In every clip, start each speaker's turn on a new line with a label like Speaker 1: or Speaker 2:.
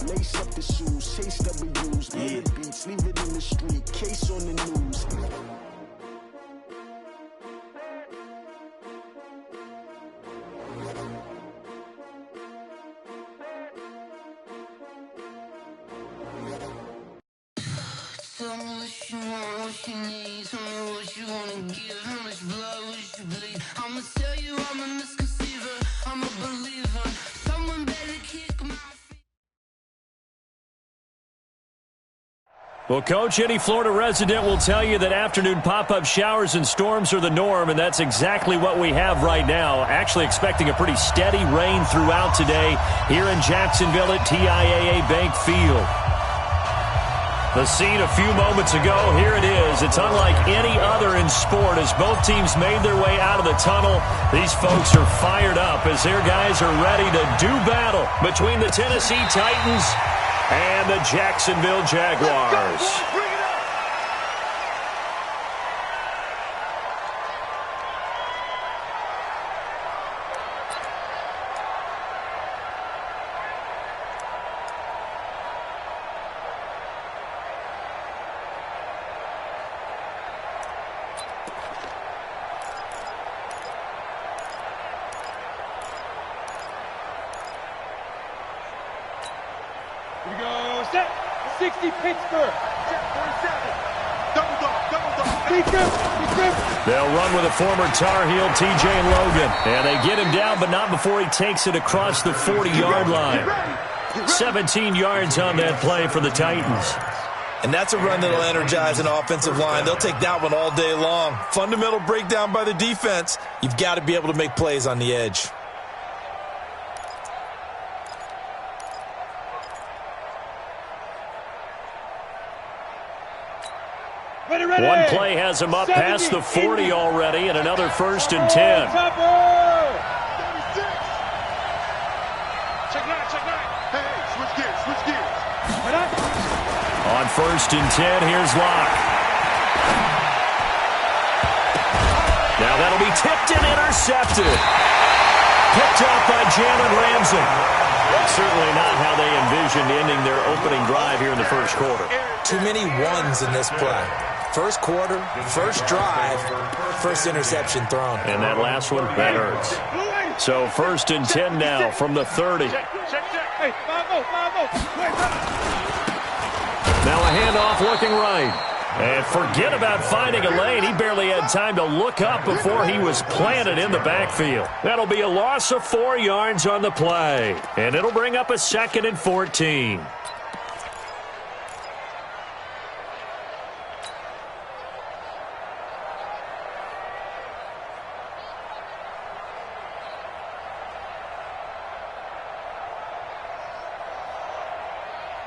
Speaker 1: Lace up the shoes, chase W's, on the beats, leave it in the street, case on the news.
Speaker 2: Tell me what you want, what you need. Tell me what you wanna give. How much blood would you bleed? I'ma tell you I'm a misconceiver. I'm a believer. Someone better kick my feet.
Speaker 3: Well, Coach, any Florida resident will tell you that afternoon pop-up showers and storms are the norm, and that's exactly what we have right now. Actually expecting a pretty steady rain throughout today here in Jacksonville at TIAA Bank Field. The scene a few moments ago, here it is. It's unlike any other in sport as both teams made their way out of the tunnel. These folks are fired up as their guys are ready to do battle between the Tennessee Titans and the Jacksonville Jaguars.
Speaker 4: Here we go, set, 60 Pittsburgh, set 47, double dog, big grip.
Speaker 3: They'll run with a former Tar Heel, TJ Logan, and they get him down, but not before he takes it across the 40-yard line. 17 yards on that play for the Titans.
Speaker 5: And that's a run that'll energize an offensive line. They'll take that one all day long. Fundamental breakdown by the defense. You've got to be able to make plays on the edge.
Speaker 3: One play has him up past the 40 already, and another 1st and 10.
Speaker 4: Check nine. Hey, switch gears.
Speaker 3: On 1st and 10, here's Locke. Now that'll be tipped and intercepted. Picked up by Jalen Ramsey. Certainly not how they envisioned ending their opening drive here in the first quarter.
Speaker 5: Too many ones in this play. First quarter, first drive, first interception thrown.
Speaker 3: And that last one, that hurts. So 1st and 10 now from the 30.
Speaker 4: Hey, 5-0.
Speaker 3: Now a handoff looking right. And forget about finding a lane. He barely had time to look up before he was planted in the backfield. That'll be a loss of 4 yards on the play. And it'll bring up a 2nd and 14.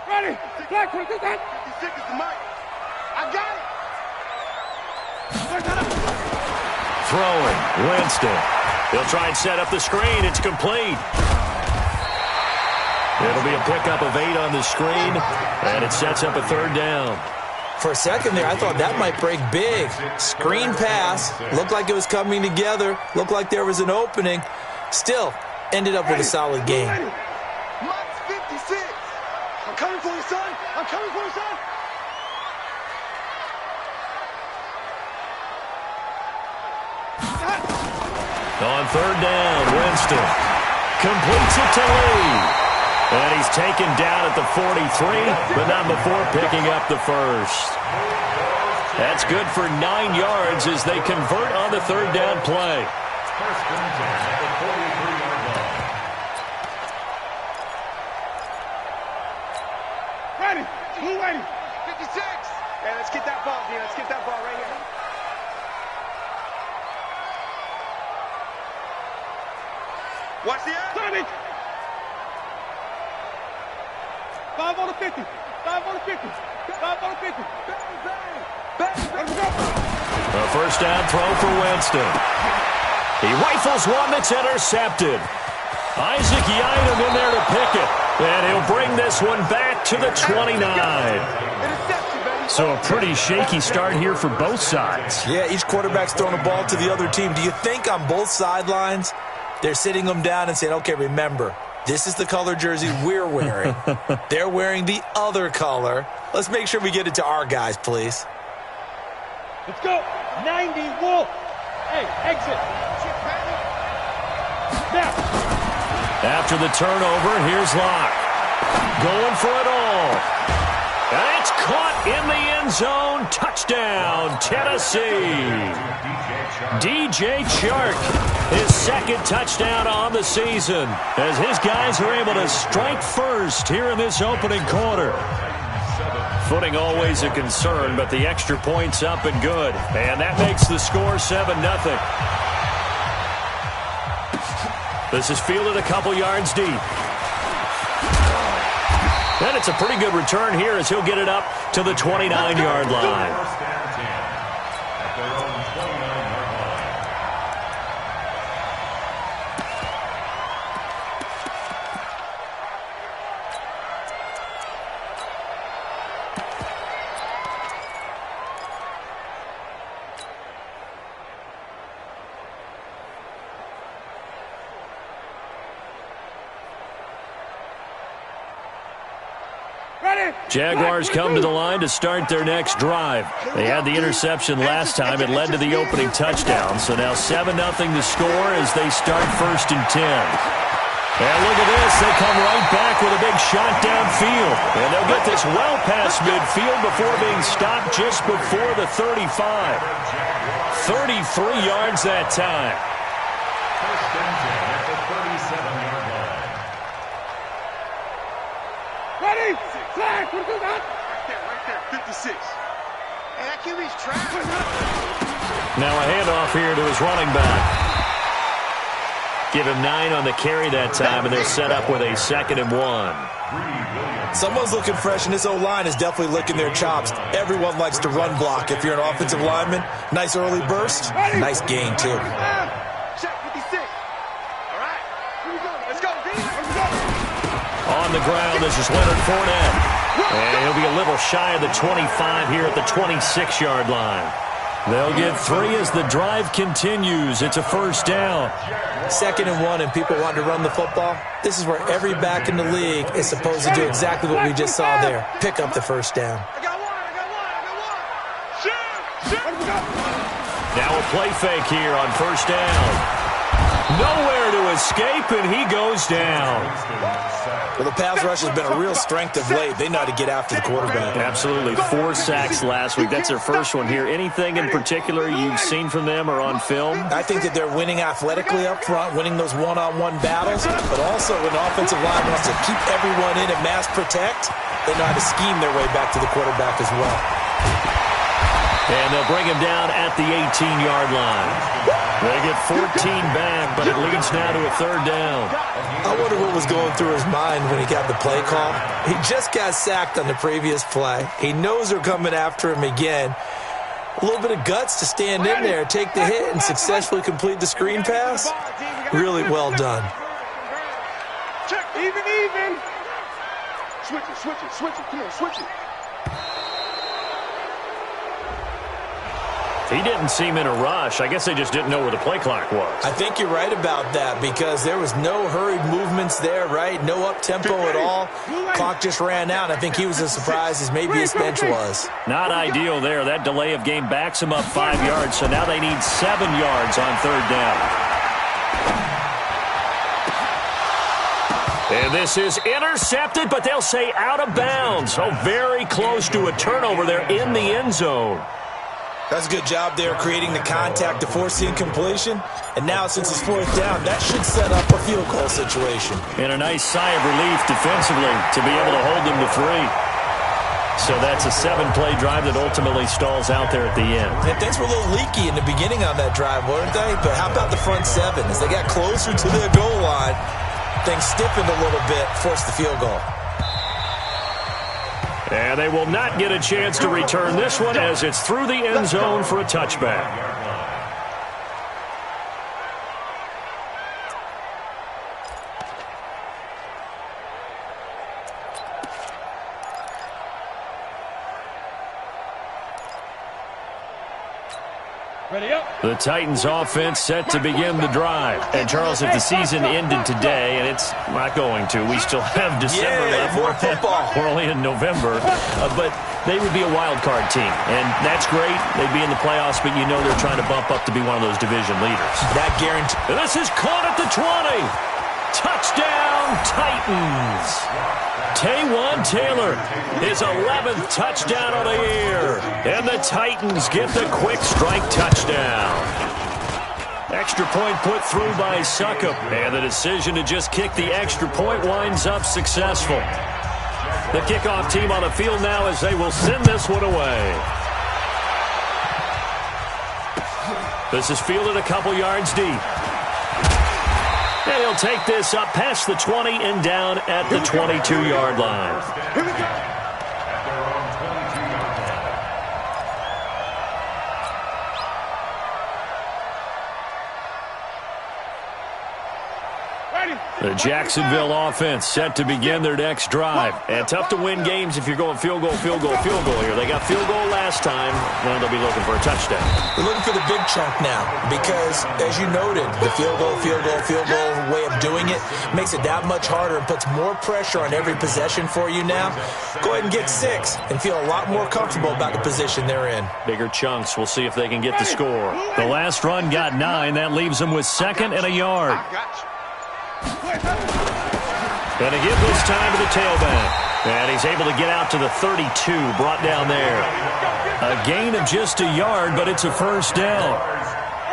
Speaker 4: Ready, Black, what is that? 56 is the mic. I got it.
Speaker 3: Throwing, Winston. He'll try and set up the screen. It's complete. It'll be a pickup of 8 on the screen, and it sets up a 3rd down.
Speaker 5: For a second there, I thought that might break big. Screen pass. Looked like it was coming together. Looked like there was an opening. Still, ended up with a solid game.
Speaker 4: Mike's 56. I'm coming for you, son. I'm coming for you, son.
Speaker 3: On 3rd down, Winston completes it to Lee. And he's taken down at the 43, but not before picking up the 1st. That's good for 9 yards as they convert on the 3rd down play.
Speaker 4: Ready, blue ready, 56. Yeah, let's get that ball, Dean. Let's get that ball right here. Watch the end. 5 on the 50. 5 on the 50. 5 on the 50.
Speaker 3: A 1st down throw for Winston. He rifles one that's intercepted. Isaac Yiadom in there to pick it. And he'll bring this one back to the 29. So a pretty shaky start here for both sides.
Speaker 5: Yeah, each quarterback's throwing a ball to the other team. Do you think on both sidelines they're sitting them down and saying, okay, remember, This is the color jersey we're wearing. They're wearing the other color. Let's make sure we get it to our guys, please.
Speaker 4: Let's go. 90 Wolf. Hey, exit. Now.
Speaker 3: After the turnover, here's Locke. Going for it all. And it's caught in the end zone. Touchdown, Tennessee. DJ Chark, his second touchdown on the season, as his guys are able to strike first here in this opening quarter. Footing always a concern, but the extra point's up and good. And that makes the score 7-0. This is fielded a couple yards deep. And it's a pretty good return here as he'll get it up to the 29-yard line. Jaguars come to the line to start their next drive. They had the interception last time. It led to the opening touchdown. So now 7-0 to score as they start 1st and 10. And look at this. They come right back with a big shot downfield. And they'll get this well past midfield before being stopped just before the 35. 33 yards that time.
Speaker 6: First and 10 at the 37-yard line.
Speaker 4: Ready? Flag. What is that? Right there. 56.
Speaker 7: Hey, that QB's trapped.
Speaker 3: Now a handoff here to his running back. Give him 9 on the carry that time, and they'll set up with a 2nd and 1.
Speaker 5: Someone's looking fresh, and this O-line is definitely licking their chops. Everyone likes to run block. If you're an offensive lineman, nice early burst, nice gain, too.
Speaker 7: Check 56. All right. Here we go. Let's go. Let's go.
Speaker 3: On the ground, this is Leonard Fournette. And he'll be a little shy of the 25 here at the 26-yard line. They'll get 3 as the drive continues. It's a 1st down.
Speaker 5: 2nd and 1, and people want to run the football. This is where every back in the league is supposed to do exactly what we just saw there. Pick up the 1st down.
Speaker 7: I got one.
Speaker 3: Now a play fake here on 1st down. Nowhere to escape, and he goes down.
Speaker 5: Well, the pass rush has been a real strength of late. They know how to get after the quarterback.
Speaker 3: Absolutely. 4 sacks last week. That's their first one here. Anything in particular you've seen from them or on film?
Speaker 5: I think that they're winning athletically up front, winning those one-on-one battles, but also when the offensive line wants to keep everyone in and mass protect, they know how to scheme their way back to the quarterback as well.
Speaker 3: And they'll bring him down at the 18-yard line. They get 14 back, but it leads now to a 3rd down.
Speaker 5: I wonder what was going through his mind when he got the play call. He just got sacked on the previous play. He knows they're coming after him again. A little bit of guts to stand in there, take the hit, and successfully complete the screen pass. Really well done.
Speaker 4: Check. Even. Switch it. Come on, switch it.
Speaker 3: He didn't seem in a rush. I guess they just didn't know where the play clock was.
Speaker 5: I think you're right about that because there was no hurried movements there, right? No up-tempo at all. Clock just ran out. I think he was as surprised as maybe his bench was.
Speaker 3: Not ideal there. That delay of game backs him up 5 yards, so now they need 7 yards on 3rd down. And this is intercepted, but they'll say out of bounds. So very close to a turnover there in the end zone.
Speaker 5: That's a good job there creating the contact to force the incompletion. And now since it's 4th down, that should set up a field goal situation.
Speaker 3: And a nice sigh of relief defensively to be able to hold them to 3. So that's a 7-play drive that ultimately stalls out there at the end.
Speaker 5: And things were a little leaky in the beginning on that drive, weren't they? But how about the front 7? As they got closer to their goal line, things stiffened a little bit, forced the field goal.
Speaker 3: And they will not get a chance to return this one as it's through the end zone for a touchback.
Speaker 4: Ready up.
Speaker 3: The Titans offense set to begin the drive. And, Charles, if the season ended today, and it's not going to, we still have December left.
Speaker 5: More football.
Speaker 3: We're only in November. But they would be a wild card team. And that's great. They'd be in the playoffs, but you know they're trying to bump up to be one of those division leaders.
Speaker 5: That guarantee.
Speaker 3: This is caught at the 20. Touchdown, Titans. Taywan Taylor, his 11th touchdown of the year. And the Titans get the quick strike touchdown. Extra point put through by Succop. And the decision to just kick the extra point winds up successful. The kickoff team on the field now as they will send this one away. This is fielded a couple yards deep. And he'll take this up past the 20 and down at the 22-yard line.
Speaker 4: Here we go.
Speaker 3: The Jacksonville offense set to begin their next drive. And tough to win games if you're going field goal, field goal, field goal here. They got field goal last time. Well, they'll be looking for a touchdown.
Speaker 5: They're looking for the big chunk now because, as you noted, the field goal way of doing it makes it that much harder and puts more pressure on every possession for you now. Go ahead and get 6 and feel a lot more comfortable about the position they're in.
Speaker 3: Bigger chunks. We'll see if they can get the score. The last run got 9. That leaves them with 2nd and a yard. And again this time to the tailback. And he's able to get out to the 32, brought down there. A gain of just a yard, but it's a first down.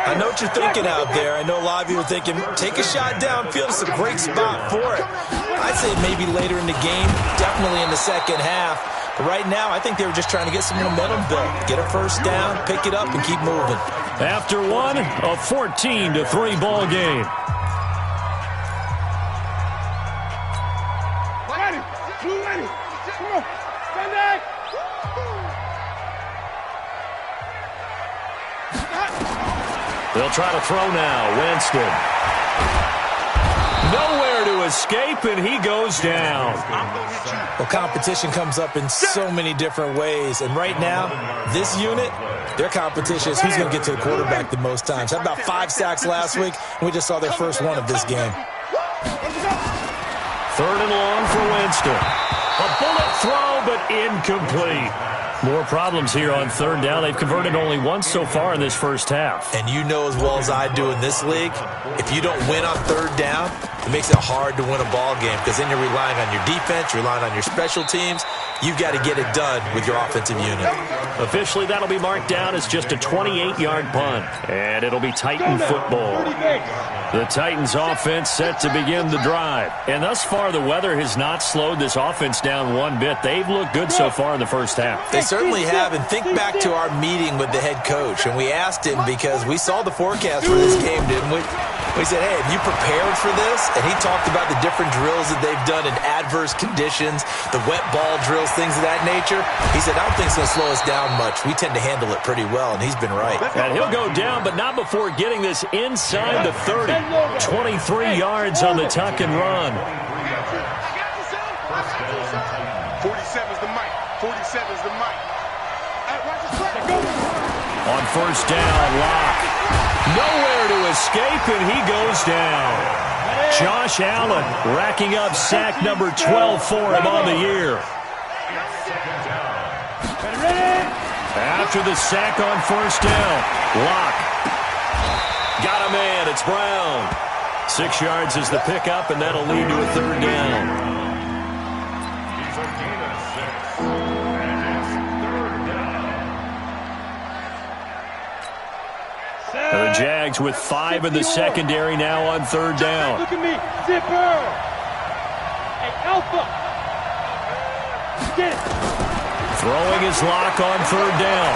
Speaker 5: I know what you're thinking out there. I know a lot of you are thinking, take a shot downfield. It's a great spot for it. I'd say maybe later in the game, definitely in the second half. But right now, I think they were just trying to get some momentum built. Get a first down, pick it up, and keep moving.
Speaker 3: After one, a 14-3 ball game. They'll try to throw now. Winston. Nowhere to escape, and he goes down.
Speaker 5: Well, competition comes up in so many different ways. And right now, this unit, their competition is who's going to get to the quarterback the most times. Had about 5 sacks last week, and we just saw their first one of this game.
Speaker 3: 3rd and long for Winston. A bullet throw, but incomplete. More problems here on 3rd down. They've converted only once so far in this first half.
Speaker 5: And you know as well as I do in this league, if you don't win on 3rd down, it makes it hard to win a ball game because then you're relying on your defense, you're relying on your special teams. You've got to get it done with your offensive unit.
Speaker 3: Officially, that'll be marked down as just a 28-yard punt. And it'll be Titan football. The Titans offense set to begin the drive. And thus far, the weather has not slowed this offense down one bit. They've looked good so far in the first half.
Speaker 5: They certainly have. And think back to our meeting with the head coach. And we asked him because we saw the forecast for this game, didn't we? We said, hey, have you prepared for this? And he talked about the different drills that they've done in adverse conditions, the wet ball drills, things of that nature. He said, I don't think it's going to slow us down much. We tend to handle it pretty well, and he's been right.
Speaker 3: And he'll go down, but not before getting this inside the 30. 23 yards on the tuck and run.
Speaker 7: 47's the mic. 47's the mic.
Speaker 3: On 1st down, Locke. Nowhere to escape, and he goes down. Josh Allen racking up sack number 12 for him on the year. After the sack on 1st down, Locke got a man. It's Brown. 6 yards is the pickup, and that'll lead to a 3rd down. The Jags with 5 in the secondary now on 3rd down.
Speaker 4: Look at me. Zipper. Hey, Alpha. Get it.
Speaker 3: Throwing his lock on 3rd down.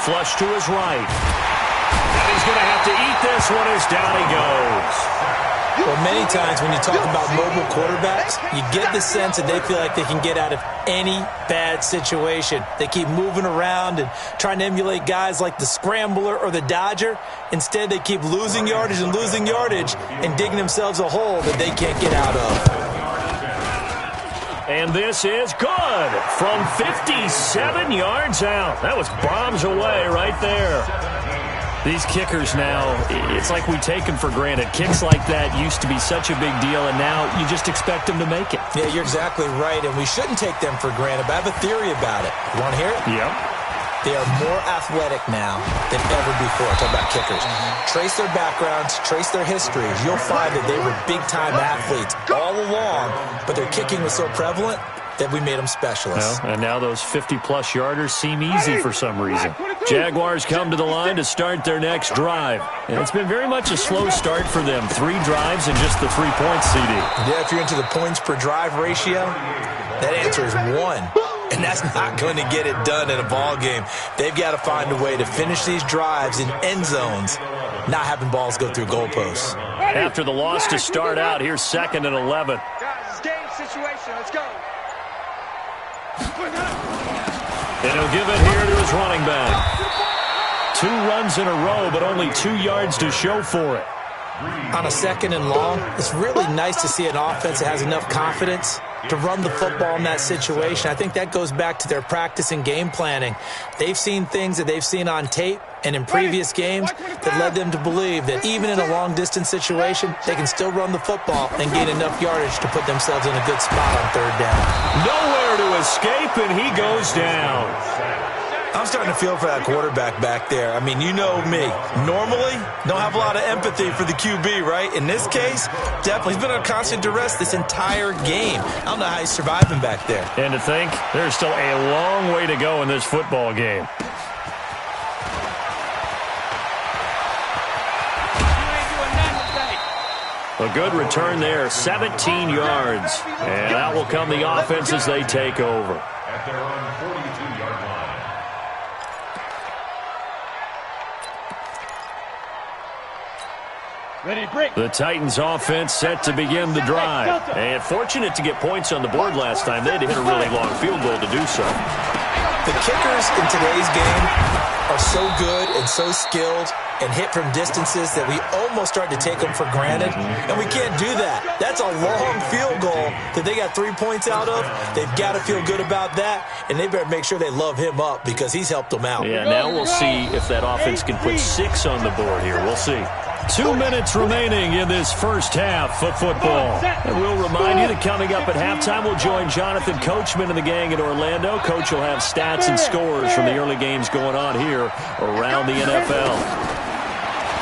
Speaker 3: Flush to his right. And he's going to have to eat this one as down he goes.
Speaker 5: Well, many times when you talk about mobile quarterbacks, you get the sense that they feel like they can get out of any bad situation. They keep moving around and trying to emulate guys like the Scrambler or the Dodger. Instead, they keep losing yardage and digging themselves a hole that they can't get out of.
Speaker 3: And this is good from 57 yards out. That was bombs away right there. These kickers now, it's like we take them for granted. Kicks like that used to be such a big deal, and now you just expect them to make it.
Speaker 5: Yeah, you're exactly right, and we shouldn't take them for granted, but I have a theory about it. You want to hear it?
Speaker 3: Yep.
Speaker 5: They are more athletic now than ever before. Talk about kickers. Trace their backgrounds, trace their histories. You'll find that they were big-time athletes all along, but their kicking was so prevalent that we made them specialists.
Speaker 3: Well, and now those 50-plus yarders seem easy for some reason. Jaguars come to the line to start their next drive. And it's been very much a slow start for them. 3 drives and just the 3 points, CD.
Speaker 5: Yeah, if you're into the points per drive ratio, that answer is 1. And that's not going to get it done in a ball game. They've got to find a way to finish these drives in end zones, not having balls go through goalposts.
Speaker 3: After the loss to start out, here's 2nd and 11.
Speaker 7: Guys, it's game situation. Let's go.
Speaker 3: And he'll give it here to his running back. 2 runs in a row, but only 2 yards to show for it.
Speaker 5: On a 2nd and long, it's really nice to see an offense that has enough confidence to run the football in that situation. I think that goes back to their practice and game planning. They've seen things that they've seen on tape and in previous games that led them to believe that even in a long-distance situation, they can still run the football and gain enough yardage to put themselves in a good spot on 3rd down.
Speaker 3: Nowhere to escape, and he goes down.
Speaker 5: I'm starting to feel for that quarterback back there. I mean, you know me. Normally, don't have a lot of empathy for the QB, right? In this case, definitely. He's been under constant duress this entire game. I don't know how he's surviving back there.
Speaker 3: And to think, there's still a long way to go in this football game. A good return there, 17 yards. And that will come the offense as they take over.
Speaker 6: At their own 42-yard line.
Speaker 4: Ready, break.
Speaker 3: The Titans offense set to begin the drive. And fortunate to get points on the board last time. They had to hit a really long field goal to do so.
Speaker 5: The kickers in today's game are so good and so skilled and hit from distances that we almost start to take them for granted, and we can't do that. That's a long field goal that they got 3 points out of. They've got to feel good about that, and they better make sure they love him up because he's helped them out.
Speaker 3: Yeah, now we'll see if that offense can put 6 on the board here. We'll see. 2 minutes remaining in this first half of football. And we'll remind you that coming up at halftime, we'll join Jonathan Coachman and the gang in Orlando. Coach will have stats and scores from the early games going on here around the NFL.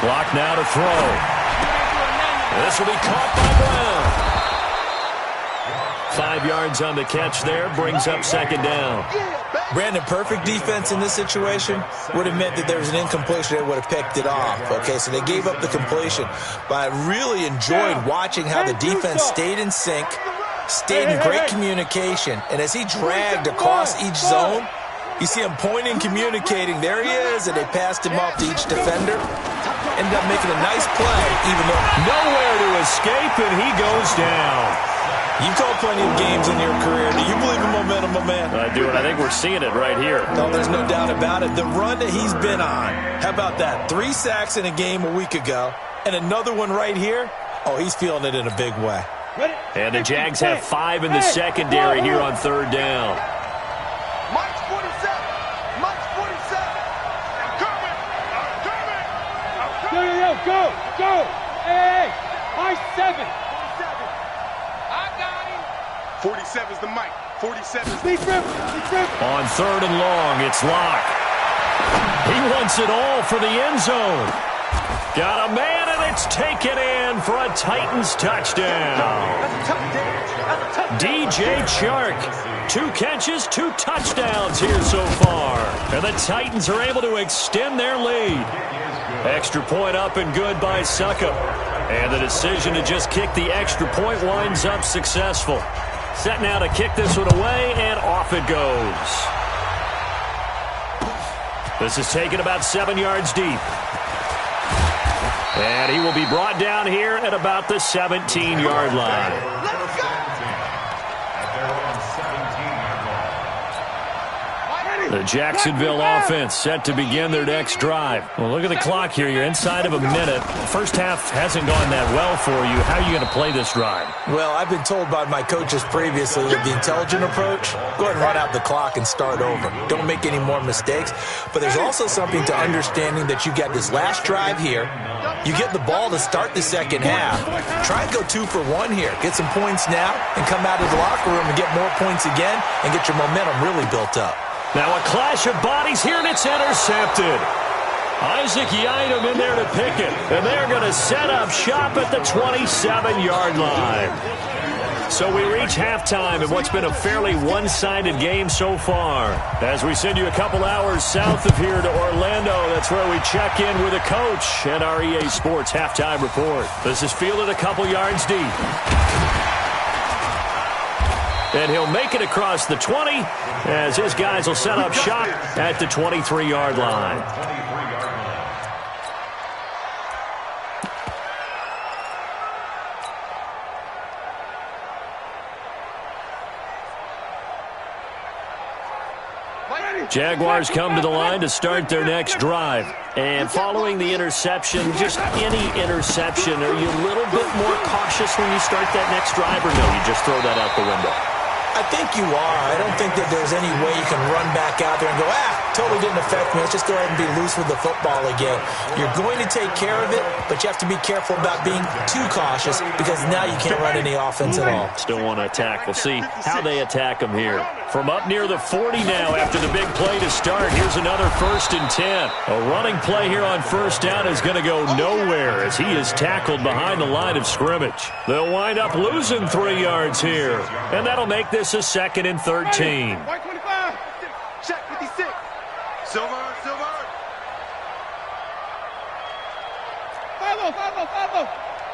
Speaker 3: Block now to throw. This will be caught by Brown. 5 yards on the catch there, brings up 2nd down.
Speaker 5: Brandon, perfect defense in this situation would have meant that there was an incompletion that would have picked it off. Okay, so they gave up the completion. But I really enjoyed watching how the defense stayed in sync, stayed in great communication. And as he dragged across each zone, you see him pointing, communicating. There he is, and they passed him off to each defender. Ended up making a nice play, even though
Speaker 3: nowhere to escape, and he goes down.
Speaker 5: You've called plenty of games in your career. Do you believe in momentum, my man?
Speaker 3: I do, and I think we're seeing it right here.
Speaker 5: No, there's no doubt about it. The run that he's been on, how about that? 3 sacks in a game a week ago, and another one right here. Oh, he's feeling it in a big way.
Speaker 3: And the Jags have 5 in the secondary here on 3rd down.
Speaker 7: Mike's 47. Mike's 47. I'm coming. I'm coming. I'm coming.
Speaker 4: Yo, go. Hey, high 7.
Speaker 7: 47's the mic. 47's
Speaker 4: Big rip.
Speaker 3: On 3rd and long, it's Locke. He wants it all for the end zone. Got a man, and it's taken in for a Titans touchdown. DJ Chark. 2 catches, 2 touchdowns here so far. And the Titans are able to extend their lead. Extra point up and good by Suckup. And the decision to just kick the extra point winds up successful. Set now to kick this one away, and off it goes. This is taken about 7 yards deep. And he will be brought down here at about the 17-yard line. The Jacksonville offense set to begin their next drive. Well, look at the clock here. You're inside of a minute. First half hasn't gone that well for you. How are you going to play this drive?
Speaker 5: Well, I've been told by my coaches previously that the intelligent approach, go ahead and run out the clock and start over. Don't make any more mistakes. But there's also something to understanding that you get this last drive here. You get the ball to start the second half. Try and go 2 for 1 here. Get some points now and come out of the locker room and get more points again and get your momentum really built up.
Speaker 3: Now a clash of bodies here, and it's intercepted. Isaac Yiadom in there to pick it, and they're going to set up shop at the 27-yard line. So we reach halftime in what's been a fairly one-sided game so far. As we send you a couple hours south of here to Orlando, that's where we check in with a coach at our EA Sports Halftime Report. This is fielded a couple yards deep. And he'll make it across the 20 as his guys will set up shop at the 23-yard line. Jaguars come to the line to start their next drive. And following the interception, just any interception, are you a little bit more cautious when you start that next drive, or no, you just throw that out the window?
Speaker 5: I think you are. I don't think that there's any way you can run back out there and go, totally didn't affect me. Let's just go ahead and be loose with the football again. You're going to take care of it, but you have to be careful about being too cautious because now you can't run any offense at all.
Speaker 3: Still want to attack. We'll see how they attack them here. From up near the 40 now after the big play to start, here's another 1st and 10. A running play here on first down is going to go nowhere as he is tackled behind the line of scrimmage. They'll wind up losing 3 yards here, and that'll make this a 2nd and 13.
Speaker 7: White 25. Check 56. Silver.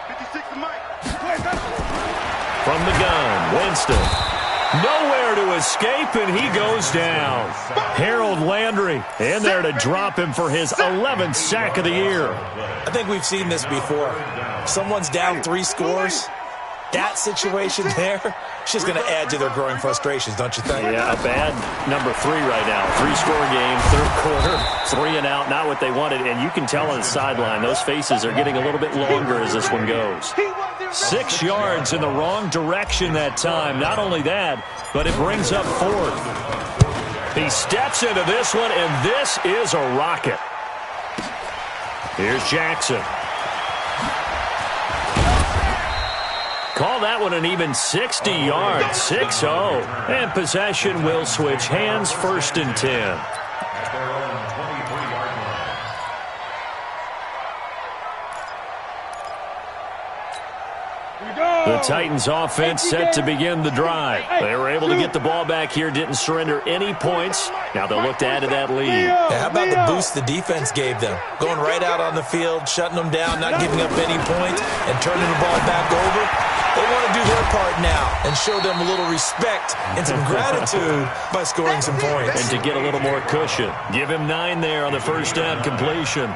Speaker 7: 56 to Mike.
Speaker 3: From the gun, Winston. Nowhere to escape, and he goes down. Harold Landry in there to drop him for his 11th sack of the year.
Speaker 5: I think we've seen this before. Someone's down 3 scores. That situation there, it's just going to add to their growing frustrations, don't you think?
Speaker 3: Yeah, a bad number 3 right now. 3-score game, 3rd quarter, 3 and out, not what they wanted. And you can tell on the sideline, those faces are getting a little bit longer as this one goes. 6 yards in the wrong direction that time. Not only that, but it brings up 4th. He steps into this one, and this is a rocket. Here's Jackson. Call that one an even 60 yards, 6-0. And possession will switch hands, 1st and 10. The Titans offense set to begin the drive. They were able to get the ball back here, didn't surrender any points. Now they'll look to add to that lead.
Speaker 5: Yeah, how about the boost the defense gave them? Going right out on the field, shutting them down, not giving up any points, and turning the ball back over. They want to do their part now and show them a little respect and some gratitude by scoring some points.
Speaker 3: And to get a little more cushion. Give him 9 there on the first down completion.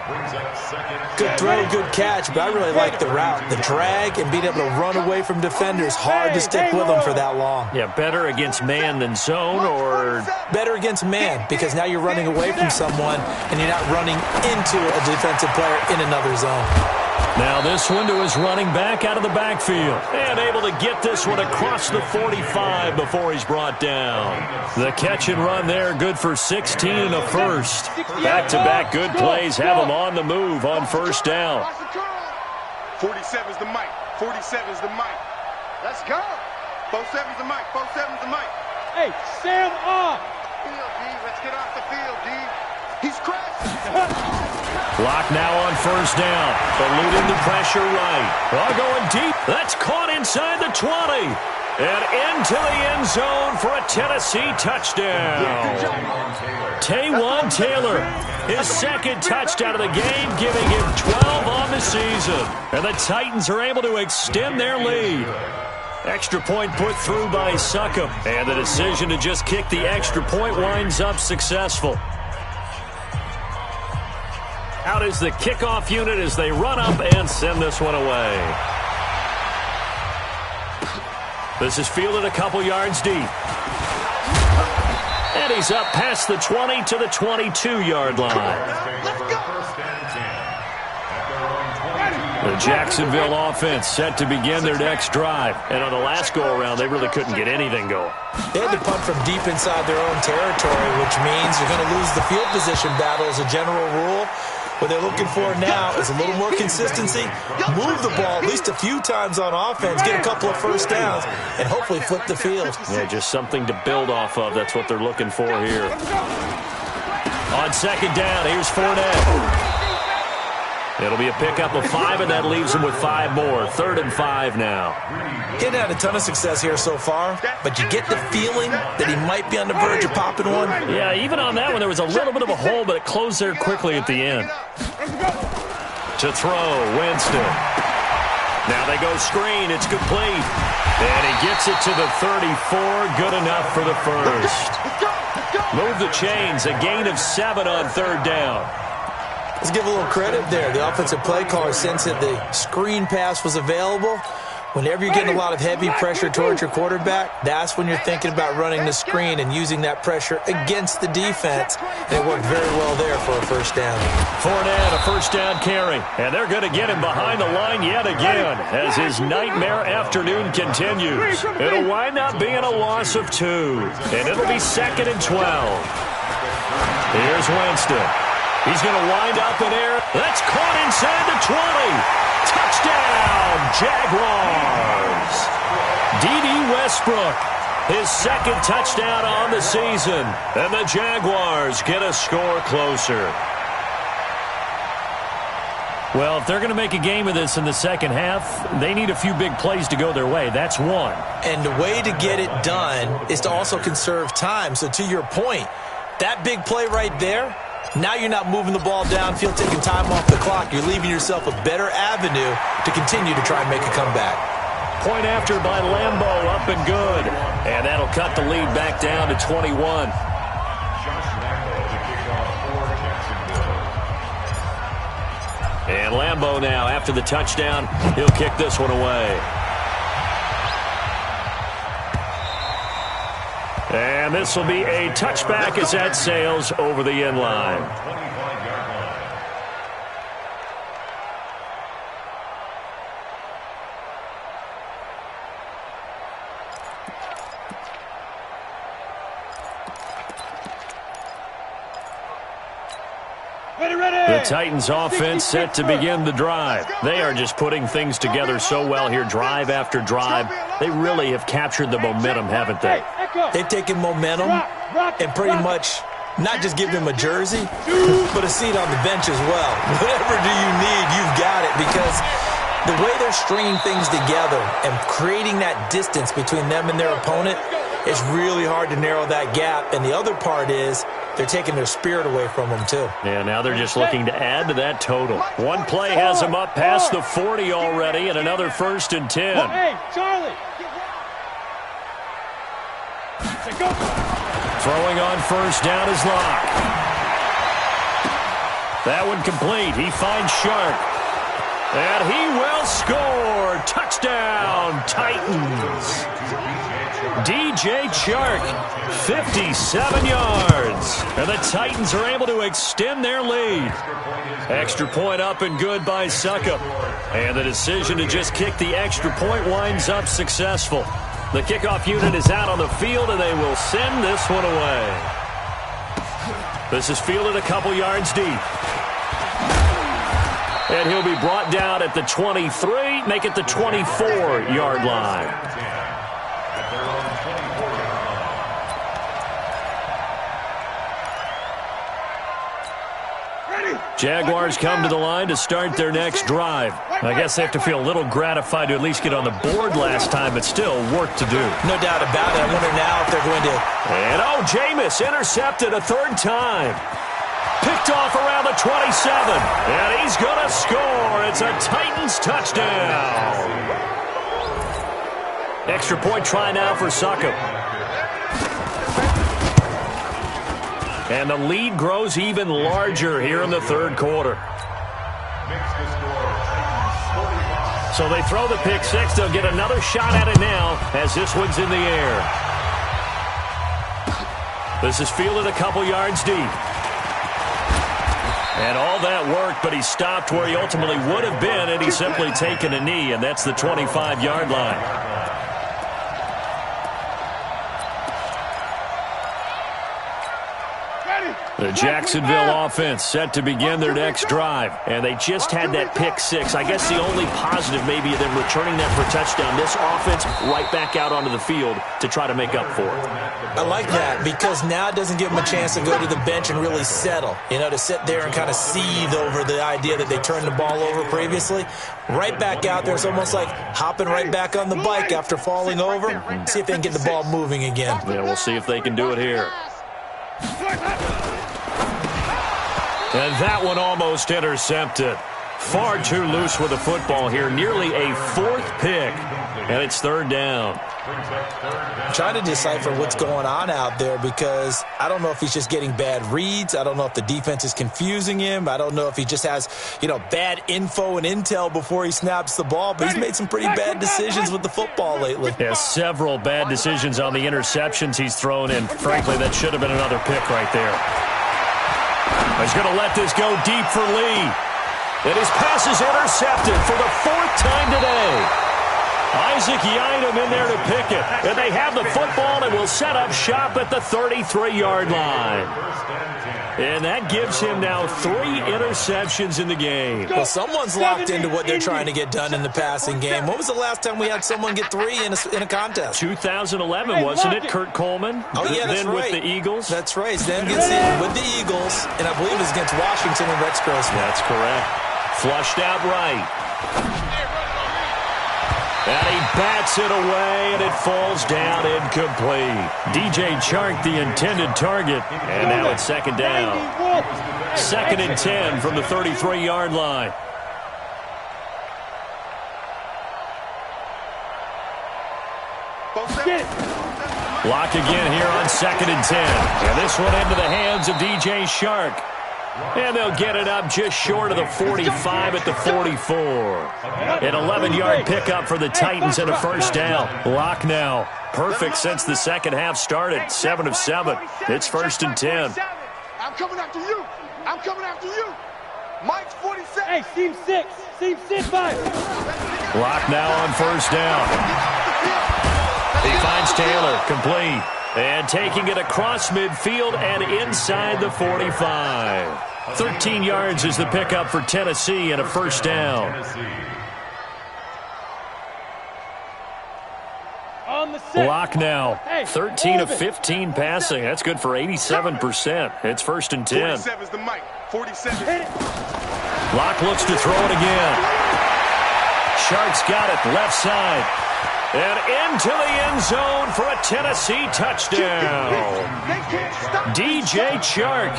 Speaker 5: Good throw, good catch, but I really like the route. The drag and being able to run away from defenders. Hard to stick with them for that long.
Speaker 3: Yeah, better against man than zone, or?
Speaker 5: Better against man, because now you're running away from someone and you're not running into a defensive player in another zone.
Speaker 3: Now this one to his running back out of the backfield. And able to get this one across the 45 before he's brought down. The catch and run there, good for 16 and a first. Back-to-back good plays have him on the move on first down.
Speaker 7: 47's the mic. 47's the mic. Let's go. 47's the mic. 47's the mic.
Speaker 4: Hey, Sam off.
Speaker 7: Field, D. Let's get off the field, D. He's crashing.
Speaker 3: Block now on first down. Eluding the pressure right. Ball going deep. That's caught inside the 20. And into the end zone for a Tennessee touchdown. Taywan Taylor, his 2nd touchdown of the game, giving him 12 on the season. And the Titans are able to extend their lead. Extra point put through by Succop. And the decision to just kick the extra point winds up successful. Out is the kickoff unit as they run up and send this one away. This is fielded a couple yards deep. And he's up past the 20 to the 22-yard line. The Jacksonville offense set to begin their next drive. And on the last go-around, they really couldn't get anything going.
Speaker 5: They had to punt from deep inside their own territory, which means you're going to lose the field position battle as a general rule. What they're looking for now is a little more consistency, move the ball at least a few times on offense, get a couple of first downs, and hopefully flip the field.
Speaker 3: Yeah, just something to build off of. That's what they're looking for here. On second down, here's Fournette. It'll be a pickup of 5, and that leaves them with 5 more. 3rd and 5 now.
Speaker 5: He hadn't had a ton of success here so far, but you get the feeling that he might be on the verge of popping one.
Speaker 3: Yeah, even on that one, there was a little bit of a hole, but it closed there quickly at the end. To throw, Winston. Now they go screen. It's complete. And he gets it to the 34. Good enough for the first. Move the chains. A gain of 7 on 3rd down.
Speaker 5: Let's give a little credit there. The offensive play caller sensed that the screen pass was available. Whenever you're getting a lot of heavy pressure towards your quarterback, that's when you're thinking about running the screen and using that pressure against the defense. And it worked very well there for a first down.
Speaker 3: Fournette, a first down carry. And they're going to get him behind the line yet again as his nightmare afternoon continues. It'll wind up being a loss of 2. And it'll be 2nd and 12. Here's Winston. He's going to wind up in air. That's caught inside the 20. Touchdown, Jaguars. D.D. Westbrook, his 2nd touchdown on the season. And the Jaguars get a score closer. Well, if they're going to make a game of this in the second half, they need a few big plays to go their way. That's one.
Speaker 5: And the way to get it done is to also conserve time. So to your point, that big play right there, now you're not moving the ball downfield, taking time off the clock. You're leaving yourself a better avenue to continue to try and make a comeback.
Speaker 3: Point after by Lambeau, up and good. And that'll cut the lead back down to 21. And Lambeau now, after the touchdown, he'll kick this one away. And this will be a touchback as that sails over the end line. The Titans offense set to begin the drive. They are just putting things together so well here, drive after drive. They really have captured the momentum, haven't they?
Speaker 5: They've taken momentum and pretty much not just give him a jersey, but a seat on the bench as well. Whatever do you need, you've got it, because the way they're stringing things together and creating that distance between them and their opponent, it's really hard to narrow that gap. And the other part is they're taking their spirit away from them, too.
Speaker 3: Yeah, now they're just looking to add to that total. One play has them up past the 40 already, and another 1st and 10.
Speaker 4: Hey, Charlie!
Speaker 3: Throwing on first down is Locke. That one complete. He finds Sharp. And he will score. Touchdown, Titans. DJ Chark, 57 yards. And the Titans are able to extend their lead. Extra point up and good by Suckup. And the decision to just kick the extra point winds up successful. The kickoff unit is out on the field, and they will send this one away. This is fielded a couple yards deep. And he'll be brought down at the 23, make it the 24-yard line. Jaguars come to the line to start their next drive. I guess they have to feel a little gratified to at least get on the board last time, but still work to do.
Speaker 5: No doubt about it. I wonder now if they're going to...
Speaker 3: And Jameis intercepted a 3rd time. Picked off around the 27. And he's going to score. It's a Titans touchdown. Extra point try now for Suckup. And the lead grows even larger here in the 3rd quarter. So they throw the pick 6. They'll get another shot at it now as this one's in the air. This is fielded a couple yards deep. And all that worked, but he stopped where he ultimately would have been, and he's simply taken a knee, and that's the 25-yard line. The Jacksonville offense set to begin their next drive, and they just had that pick six. I guess the only positive maybe of them returning that for a touchdown. This offense right back out onto the field to try to make up for it.
Speaker 5: I like that because now it doesn't give them a chance to go to the bench and really settle, to sit there and kind of seethe over the idea that they turned the ball over previously. Right back out there. It's almost like hopping right back on the bike after falling over. See if they can get the ball moving again.
Speaker 3: Yeah, we'll see if they can do it here. And that one almost intercepted. Far too loose with the football here. Nearly a fourth pick. And it's third down.
Speaker 5: I'm trying to decipher what's going on out there because I don't know if he's just getting bad reads. I don't know if the defense is confusing him. I don't know if he just has, bad info and intel before he snaps the ball. But he's made some pretty bad decisions with the football lately.
Speaker 3: Yeah, several bad decisions on the interceptions he's thrown in. Frankly, that should have been another pick right there. He's going to let this go deep for Lee. And his pass is intercepted for the fourth time today. Isaac Yiadom in there to pick it. And they have the football and will set up shop at the 33-yard line. And that gives him now 3 interceptions in the game.
Speaker 5: Well, someone's locked into what they're trying to get done in the passing game. When was the last time we had someone get 3 in a contest?
Speaker 3: 2011, wasn't it, Kurt Coleman?
Speaker 5: Oh, yeah, that's
Speaker 3: then
Speaker 5: right.
Speaker 3: With the Eagles?
Speaker 5: That's right. Then gets in with the Eagles, and I believe it's against Washington and Rex Grossman.
Speaker 3: That's correct. Flushed out right. And he bats it away, and it falls down incomplete. DJ Chark, the intended target, and now it's second down. 2nd and 10 from the 33-yard line. Lock again here on 2nd and 10. And this one into the hands of DJ Chark. And they'll get it up just short of the 45 at the 44. An 11-yard pickup for the Titans and a first down. Lock now. Perfect since the second half started. 7 of 7. It's 1st and 10.
Speaker 7: I'm coming after you. I'm coming after you. Mike's 47.
Speaker 4: Hey, seam 6. Seam 6, 5.
Speaker 3: Lock now on first down. He finds Taylor. Complete. And taking it across midfield and inside the 45. 13 yards is the pickup for Tennessee and a first down. Lock now. 13 of 15 passing. That's good for 87%. It's 1st and 10.
Speaker 7: 47's the mic. 47.
Speaker 3: Lock looks to throw it again. Shark's got it left side. And into the end zone for a Tennessee touchdown. DJ Chark,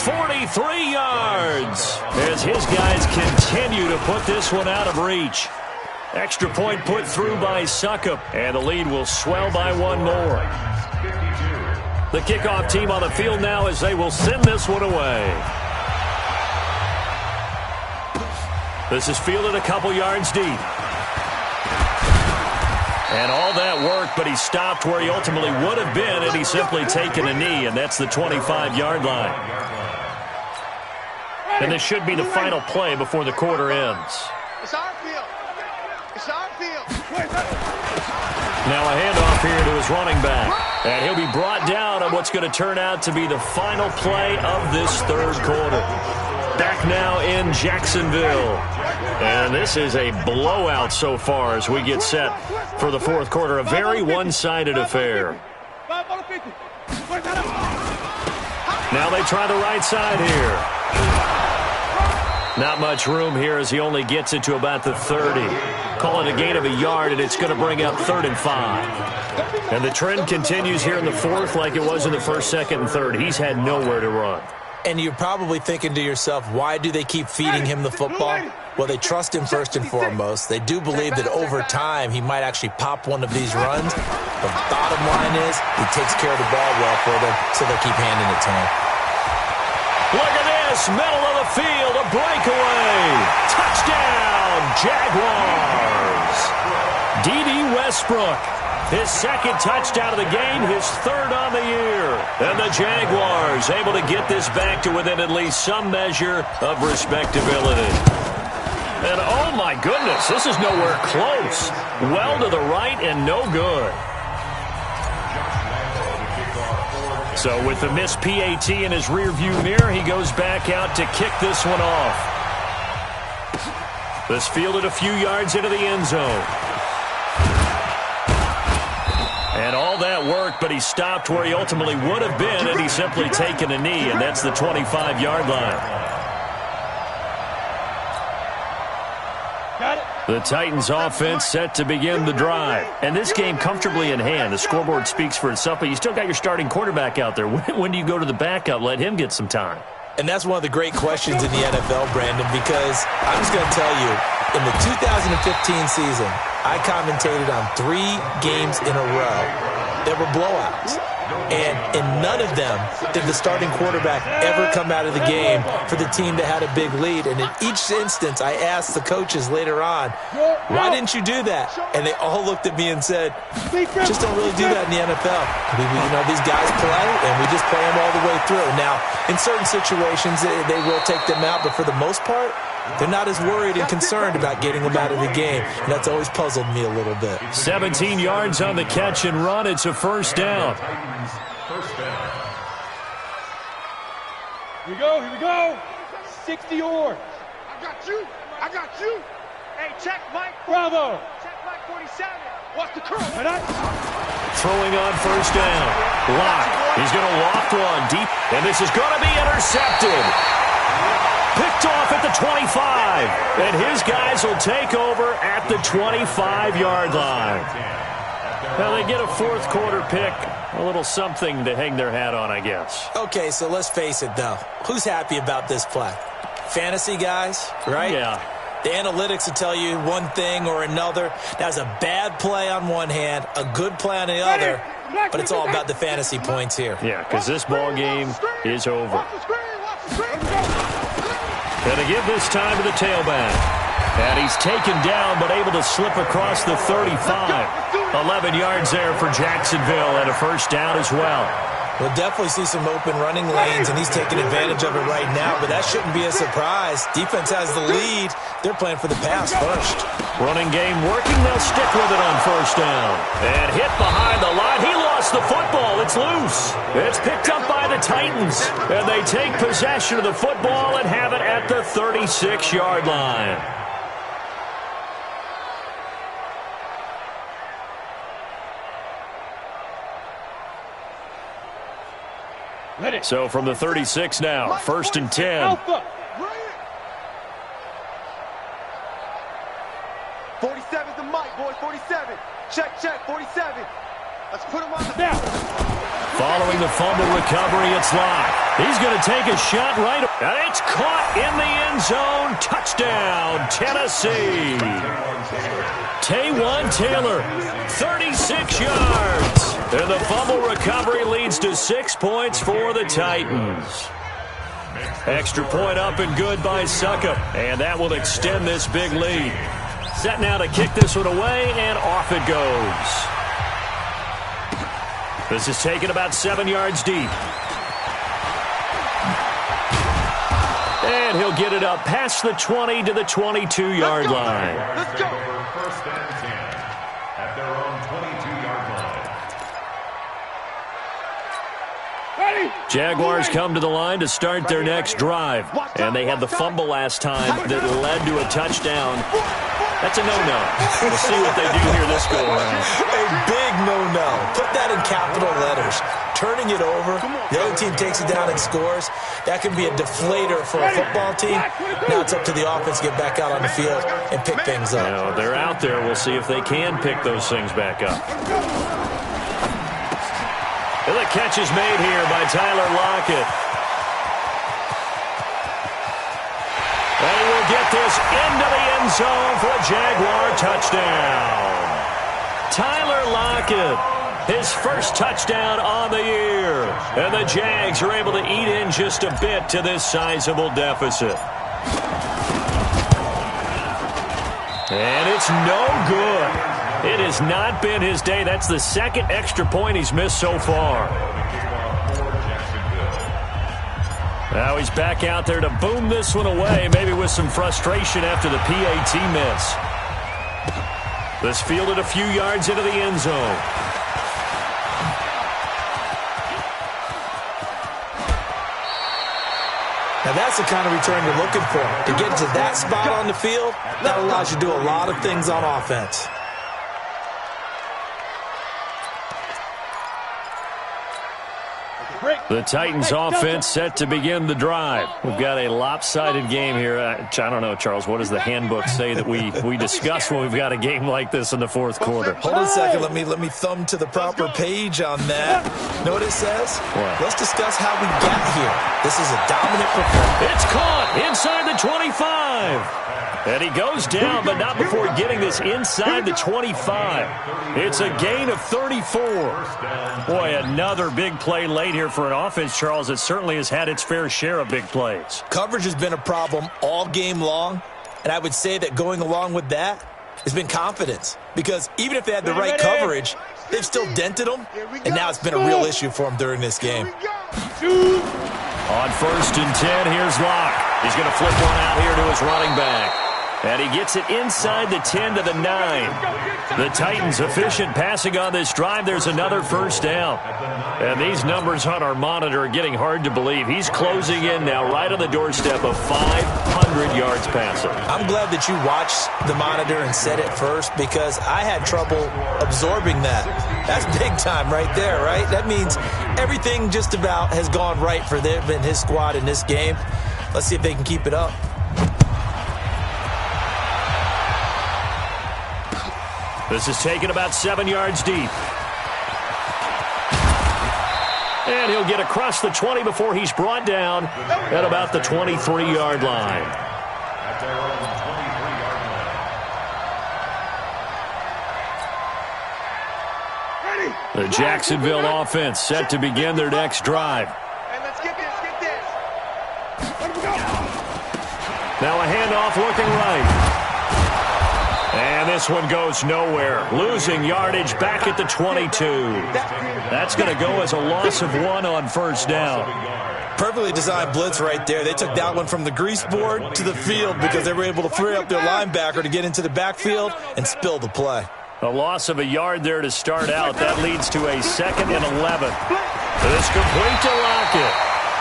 Speaker 3: 43 yards. As his guys continue to put this one out of reach. Extra point put through by Succop, and the lead will swell by one more. The kickoff team on the field now as they will send this one away. This is fielded a couple yards deep. And all that worked, but he stopped where he ultimately would have been, and he's simply taken a knee, and that's the 25-yard line. And this should be the final play before the quarter ends.
Speaker 7: It's our field. It's our field.
Speaker 3: Now a handoff here to his running back. And he'll be brought down on what's going to turn out to be the final play of this third quarter. Back now in Jacksonville. And this is a blowout so far as we get set for the fourth quarter. A very one-sided affair. Now they try the right side here. Not much room here as he only gets it to about the 30. Call it a gain of a yard, and it's going to bring up 3rd and 5. And the trend continues here in the fourth like it was in the first, second, and third. He's had nowhere to run.
Speaker 5: And you're probably thinking to yourself, why do they keep feeding him the football? Well, they trust him first and foremost. They do believe that over time he might actually pop one of these runs. The bottom line is he takes care of the ball well for them, so they'll keep handing it to him.
Speaker 3: Look at this, middle of the field, a breakaway. Touchdown, Jaguars. D.D. Westbrook His second touchdown of the game, his third on the year. And the Jaguars able to get this back to within at least some measure of respectability. And oh my goodness, this is nowhere close. Well to the right and no good. So with the missed PAT in his rearview mirror, he goes back out to kick this one off. This fielded a few yards into the end zone. And all that worked, but he stopped where he ultimately would have been had he simply taken a knee, and that's the 25-yard line. The Titans offense set to begin the drive. And this game comfortably in hand. The scoreboard speaks for itself, but you still got your starting quarterback out there. When do you go to the backup? Let him get some time.
Speaker 5: And that's one of the great questions in the NFL, Brandon, because I'm just going to tell you, in the 2015 season, I commentated on 3 games in a row that were blowouts. And in none of them did the starting quarterback ever come out of the game for the team that had a big lead. And in each instance, I asked the coaches later on, why didn't you do that? And they all looked at me and said, just don't really do that in the NFL. These guys play, and we just play them all the way through. Now, in certain situations, they will take them out, but for the most part, they're not as worried and concerned about getting them out of the game, and that's always puzzled me a little bit.
Speaker 3: 17 yards on the catch and run. It's a first down.
Speaker 4: Here we go. 60 yards.
Speaker 7: I got you. Hey, check Mike.
Speaker 4: Bravo.
Speaker 7: Check Mike 47. Watch the curl.
Speaker 3: Throwing on first down. Lock. He's going to loft one deep, and this is going to be intercepted. Picked off at the 25, and his guys will take over at the 25-yard line. Now they get a fourth quarter pick, a little something to hang their hat on, I guess.
Speaker 5: Okay, so let's face it, though. Who's happy about this play? Fantasy guys, right?
Speaker 3: Yeah.
Speaker 5: The analytics will tell you one thing or another. That was a bad play on one hand, a good play on the other, but it's all about the fantasy points here.
Speaker 3: Yeah, because this ball game is over. Going to give this time to the tailback. And he's taken down, but able to slip across the 35. 11 yards there for Jacksonville, and a first down as well.
Speaker 5: We'll definitely see some open running lanes, and he's taking advantage of it right now, but that shouldn't be a surprise. Defense has the lead. They're playing for the pass first.
Speaker 3: Running game working. They'll stick with it on first down. And hit behind the line. He lost the football. It's loose. It's picked up by the Titans. And they take possession of the football and have it at the 36-yard line. So from the 36 now, first and 10.
Speaker 7: 47's the mic, boys. 47. Check, 47. Let's put him on the down.
Speaker 3: Following the fumble recovery, it's Locke. He's going to take a shot right. And it's caught in the end zone. Touchdown, Tennessee. Taywan Taylor, 36 yards. And the fumble recovery leads to 6 points for the Titans. Extra point up and good by Suckup. And that will extend this big lead. Set now to kick this one away, and off it goes. This is taken about 7 yards deep. And he'll get it up past the 20 to the 22-yard line.
Speaker 7: Let's go.
Speaker 6: First and 10 at their own 22-yard line.
Speaker 3: Jaguars come to the line to start their next drive. And they had the fumble last time that led to a touchdown. That's a no-no. We'll see what they do here this go-around.
Speaker 5: A big no-no. Put that in capital letters. Turning it over, the other team takes it down and scores. That can be a deflator for a football team. Now it's up to the offense to get back out on the field and pick things up.
Speaker 3: You know, they're out there. We'll see if they can pick those things back up. And the catch is made here by Tyler Lockett. And he will get this into the end zone for a Jaguar touchdown. Tyler Lockett, his first touchdown on the year. And the Jags are able to eat in just a bit to this sizable deficit. And it's no good. It has not been his day. That's the second extra point he's missed so far. Now he's back out there to boom this one away, maybe with some frustration after the PAT miss. This fielded a few yards into the end zone.
Speaker 5: Now that's the kind of return you're looking for. To get to that spot on the field, that allows you to do a lot of things on offense.
Speaker 3: The Titans offense set to begin the drive. We've got a lopsided game here. I don't know, Charles, what does the handbook say that we discuss when we've got a game like this in the fourth quarter?
Speaker 5: Hold on a second. Let me thumb to the proper page on that. Know what it says?
Speaker 3: What?
Speaker 5: Let's discuss how we got here. This is a dominant performance.
Speaker 3: It's caught inside the 25. And he goes down, but not before getting this inside the 25. It's a gain of 34. Boy, another big play late here for an offense, Charles, that certainly has had its fair share of big plays.
Speaker 5: Coverage has been a problem all game long, and I would say that going along with that has been confidence. Because even if they had the right coverage, they've still dented them, and now it's been a real issue for them during this game.
Speaker 3: On 1st and 10, here's Locke. He's going to flip one out here to his running back. And he gets it inside the 10 to the 9. The Titans efficient passing on this drive. There's another first down. And these numbers on our monitor are getting hard to believe. He's closing in now right on the doorstep of 500 yards passing.
Speaker 5: I'm glad that you watched the monitor and said it first because I had trouble absorbing that. That's big time right there, right? That means everything just about has gone right for them and his squad in this game. Let's see if they can keep it up.
Speaker 3: This is taken about 7 yards deep. And he'll get across the 20 before he's brought down at about the 23-yard line. The Jacksonville offense set to begin their next drive. Now a handoff looking right. And this one goes nowhere. Losing yardage back at the 22. That's going to go as a loss of 1 on first down.
Speaker 5: Perfectly designed blitz right there. They took that one from the grease board to the field because they were able to free up their linebacker to get into the backfield and spill the play.
Speaker 3: A loss of a yard there to start out. That leads to a 2nd and 11. This complete to Lockett.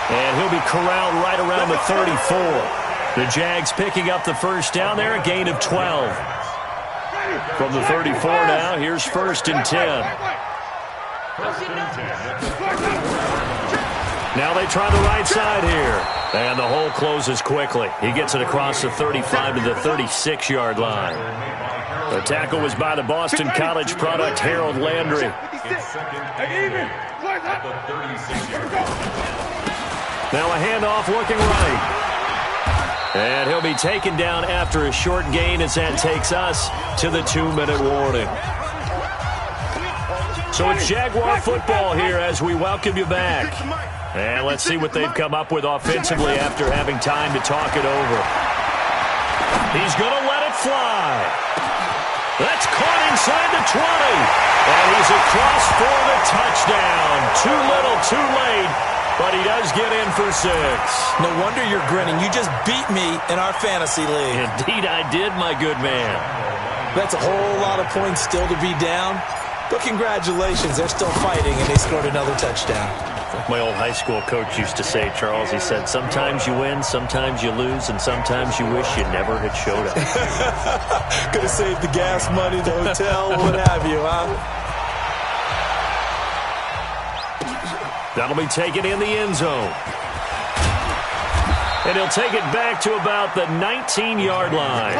Speaker 3: And he'll be corralled right around the 34. The Jags picking up the first down there, a gain of 12. From the 34 now, here's 1st and 10. Now they try the right side here. And the hole closes quickly. He gets it across the 35 to the 36-yard line. The tackle was by the Boston College product, Harold Landry. Now a handoff looking right. And he'll be taken down after a short gain as that takes us to the 2-minute warning. So it's Jaguar football here as we welcome you back. And let's see what they've come up with offensively after having time to talk it over. He's going to let it fly. That's caught inside the 20. And he's across for the touchdown. Too little, too late. But he does get in for 6.
Speaker 5: No wonder you're grinning. You just beat me in our fantasy league.
Speaker 3: Indeed I did, my good man.
Speaker 5: That's a whole lot of points still to be down. But congratulations, they're still fighting, and they scored another touchdown.
Speaker 3: Like my old high school coach used to say, Charles, he said, sometimes you win, sometimes you lose, and sometimes you wish you never had showed up.
Speaker 5: Could have saved the gas money, the hotel, what have you, huh?
Speaker 3: That'll be taken in the end zone. And he'll take it back to about the 19-yard line.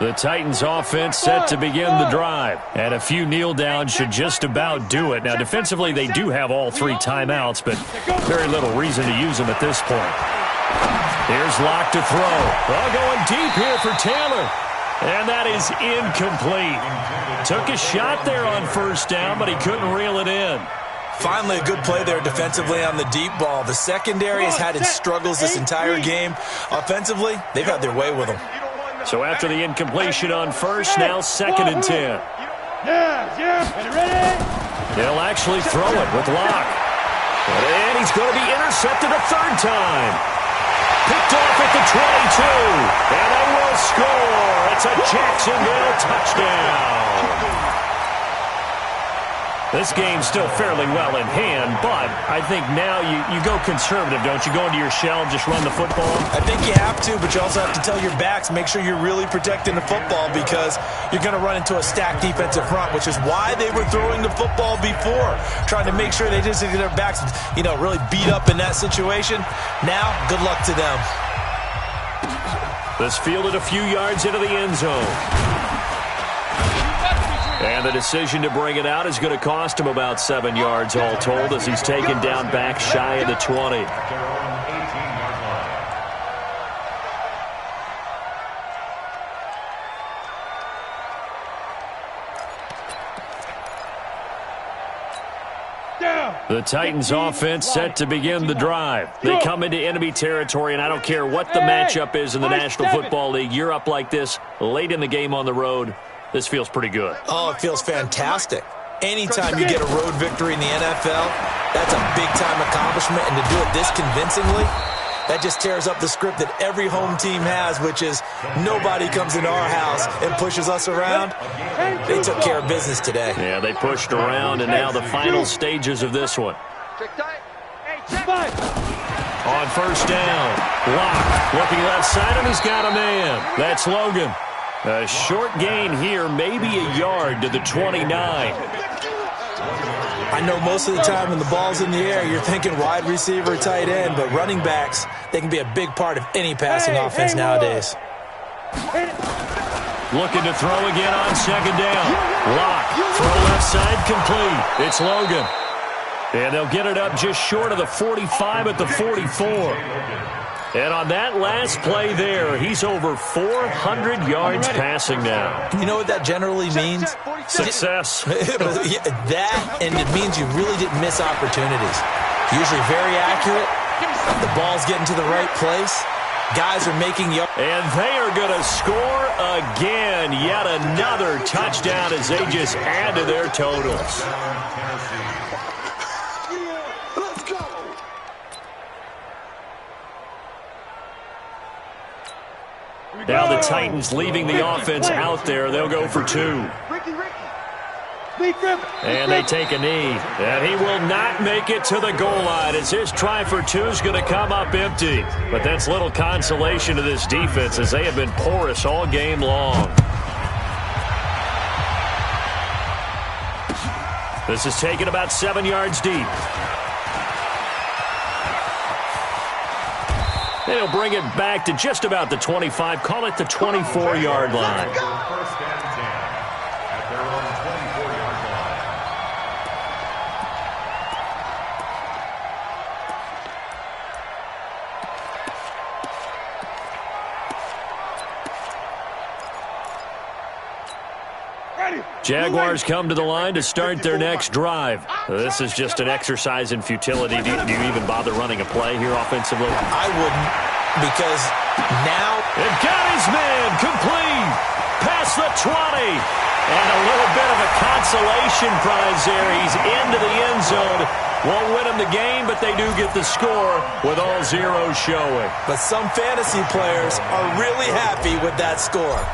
Speaker 3: The Titans offense set to begin the drive. And a few kneel downs should just about do it. Now, defensively, they do have all 3 timeouts, but very little reason to use them at this point. Here's Locke to throw. Well, going deep here for Taylor. And that is incomplete. Took a shot there on first down, but he couldn't reel it in.
Speaker 5: Finally, a good play there defensively on the deep ball. The secondary has had its struggles this entire game. Offensively, they've had their way with them.
Speaker 3: So after the incompletion on first, now 2nd and 10. He'll actually throw it with Locke. And he's going to be intercepted a third time. Picked off at the 22. And they will score. It's a Jacksonville touchdown. This game's still fairly well in hand, but I think now you go conservative, don't you? Go into your shell and just run the football?
Speaker 5: I think you have to, but you also have to tell your backs, make sure you're really protecting the football because you're going to run into a stacked defensive front, which is why they were throwing the football before, trying to make sure they just get their backs, really beat up in that situation. Now, good luck to them.
Speaker 3: This fielded a few yards into the end zone. And the decision to bring it out is going to cost him about 7 yards all told as he's taken down back shy of the 20. The Titans offense set to begin the drive. They come into enemy territory, and I don't care what the matchup is in the National Football League. You're up like this late in the game on the road. This feels pretty good.
Speaker 5: Oh, it feels fantastic. Anytime you get a road victory in the NFL, that's a big-time accomplishment, and to do it this convincingly, that just tears up the script that every home team has, which is nobody comes into our house and pushes us around. They took care of business today.
Speaker 3: Yeah, they pushed around, and now the final stages of this one. On first down, Locke looking left side, and he's got a man. That's Logan. A short gain here, maybe a yard to the 29.
Speaker 5: I know most of the time when the ball's in the air, you're thinking wide receiver, tight end, but running backs, they can be a big part of any passing offense nowadays.
Speaker 3: Looking to throw again on second down. Locke, throw left side, complete. It's Logan. And they'll get it up just short of the 45 at the 44. And on that last play there, he's over 400 yards passing now.
Speaker 5: You know what that generally means?
Speaker 3: Success.
Speaker 5: That, and it means you really didn't miss opportunities. Usually very accurate. The ball's getting to the right place. Guys are making yards.
Speaker 3: And they are going to score again. Yet another touchdown as they just add to their totals. Now the Titans leaving the offense out there. They'll go for 2. And they take a knee. And he will not make it to the goal line as his try for 2 is going to come up empty. But that's little consolation to this defense as they have been porous all game long. This is taken about 7 yards deep. They'll bring it back to just about the 25. Call it the 24-yard line.
Speaker 6: First and 10 at their own 24-yard
Speaker 4: Ready.
Speaker 3: Jaguars come to the line to start their next drive. This is just an exercise in futility. Do you even bother running a play here offensively?
Speaker 5: I wouldn't, because now...
Speaker 3: It got his man complete past the 20. And a little bit of a consolation prize there. He's into the end zone. Won't win him the game, but they do get the score with all zeros showing.
Speaker 5: But some fantasy players are really happy with that score.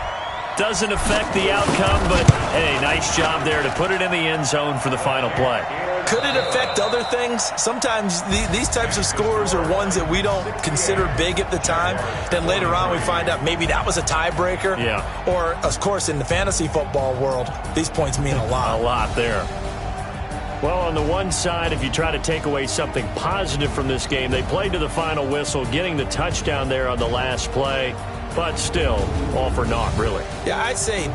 Speaker 3: Doesn't affect the outcome, but, hey, nice job there to put it in the end zone for the final play.
Speaker 5: Could it affect other things? Sometimes these types of scores are ones that we don't consider big at the time. Then later on we find out maybe that was a tiebreaker.
Speaker 3: Yeah.
Speaker 5: Or, of course, in the fantasy football world, these points mean a lot.
Speaker 3: A lot there. Well, on the one side, if you try to take away something positive from this game, they played to the final whistle, getting the touchdown there on the last play. But still, all for naught, really.
Speaker 5: Yeah, I'd say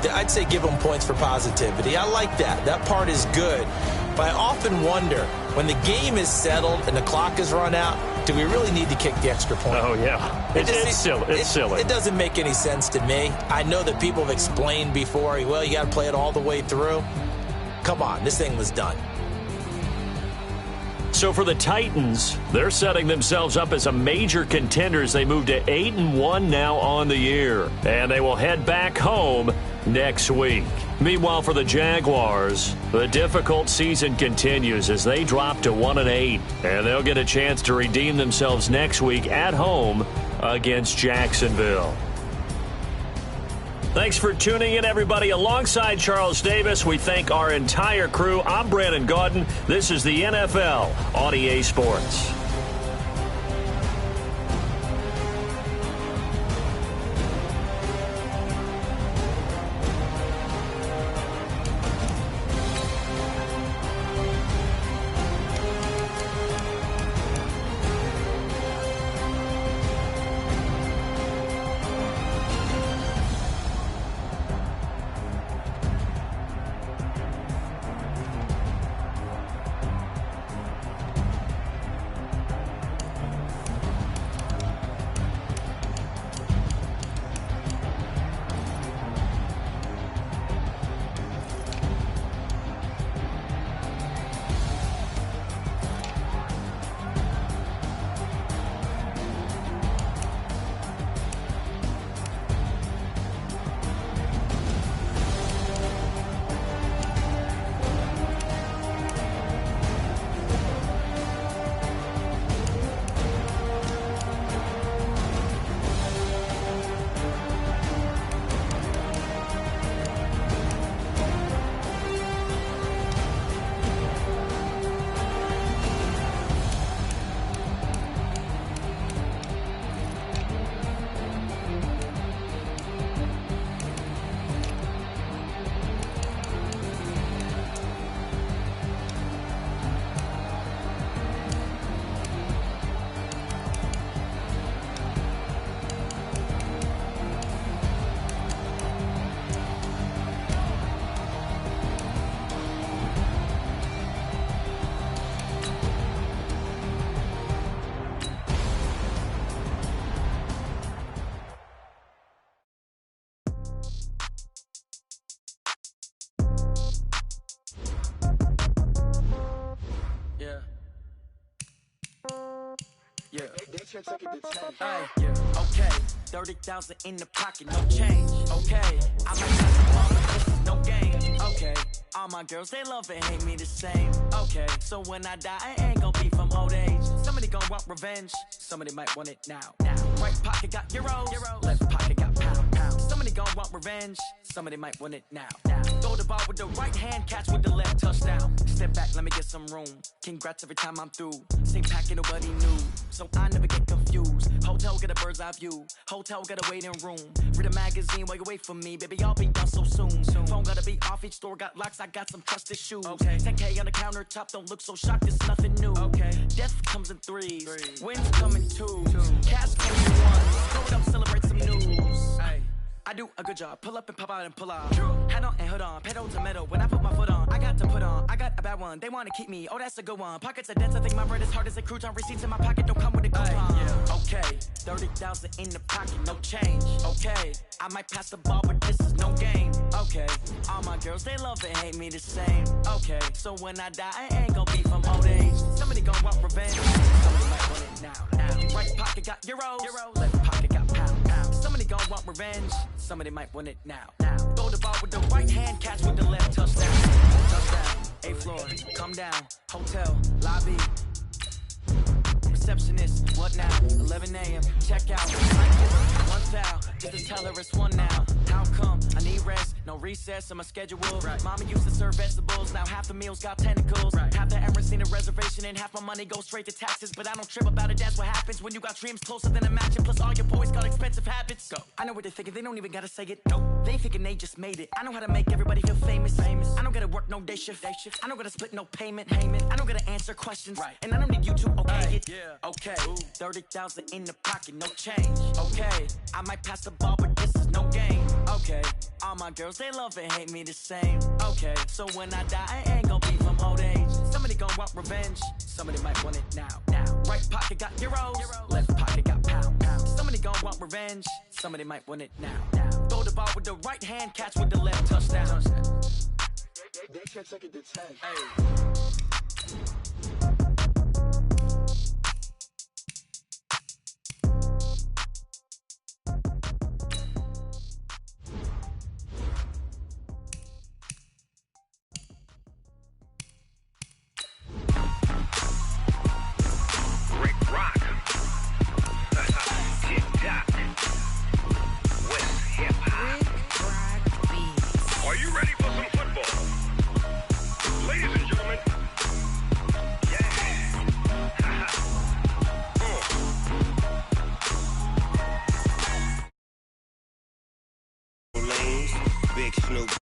Speaker 5: give them points for positivity. I like that. That part is good. But I often wonder, when the game is settled and the clock is run out, do we really need to kick the extra point?
Speaker 3: Oh, yeah. It's silly. It's silly.
Speaker 5: It doesn't make any sense to me. I know that people have explained before, well, you got to play it all the way through. Come on, this thing was done.
Speaker 3: So for the Titans, they're setting themselves up as a major contender as they move to 8-1 now on the year. And they will head back home next week. Meanwhile, for the Jaguars, the difficult season continues as they drop to 1-8. And they'll get a chance to redeem themselves next week at home against Jacksonville. Thanks for tuning in, everybody. Alongside Charles Davis, we thank our entire crew. I'm Brandon Gaudin. This is the NFL on EA Sports.
Speaker 2: Yeah. Hey, yeah. Okay. 30,000 in the pocket, no change. Okay. I might have some fun, but this is no game. Okay. All my girls, they love and hate me the same. Okay. So when I die, I ain't gonna be from old age. Somebody gonna want revenge. Somebody might want it now. Right pocket got euros. Left pocket got pound. Somebody gonna want revenge. Somebody might want it now. Throw the ball with the right hand, catch with the left, touchdown. Step back, let me get some room. Congrats every time I'm through. Same packet, nobody knew. So I never get confused. Hotel get a bird's eye view. Hotel got a waiting room. Read a magazine while you wait for me. Baby, I'll be done so soon. Phone gotta be off, each store got locks. I got some trusted shoes. 10K on the countertop, don't look so shocked, it's nothing new. Death comes in threes. Wins come in twos. Cash comes in ones. Throw it up, celebrate some news. I do a good job. Pull up and pop out and pull out. Head on and hood on. Pedal to metal. When I put my foot on, I got to put on. I got a bad one. They want to keep me. Oh, that's a good one. Pockets are dense. I think my bread is hard as a crouton. Receipts in my pocket don't come with a coupon. Okay. 30,000 in the pocket. No change. Okay. I might pass the ball, but this is no game. Okay. All my girls, they love and hate me the same. Okay. So when I die, I ain't gonna be from old age. Somebody gonna want revenge. Somebody might want it now. Right pocket got euros. Left pocket got pound. Somebody gonna want revenge. Somebody might want it now. Throw the ball with the right hand, catch with the left, touchdown. A floor, come down, hotel, lobby. Receptionist, what now? 11 a.m., check out. One foul, just tell her it's one now. How come? I need rest, no recess in my schedule. Mama used to serve vegetables, now half the meals got tentacles. Half the Emirates need a reservation and half my money goes straight to taxes. But I don't trip about it, that's what happens when you got dreams closer than a match. Plus all your boys got expensive habits. Go. I know what they're thinking, they don't even gotta say it. Nope. They thinking they just made it. I know how to make everybody feel famous. I don't gotta work no day shift. I don't gotta split no payment. I don't gotta answer questions. And I don't need you to okay it. Okay, 30,000 in the pocket, no change. Okay, I might pass the ball, but this is no game. Okay, all my girls, they love and hate me the same. Okay, so when I die, I ain't gonna be from old age. Somebody
Speaker 8: gon' want revenge. Somebody might want it now. Right pocket got euros, left pocket got pounds. Somebody gon' want revenge. Somebody might want it now. Throw the ball with the right hand, catch with the left, touchdown.
Speaker 1: They can't take it to 10.
Speaker 8: Hey.
Speaker 9: Big Snoop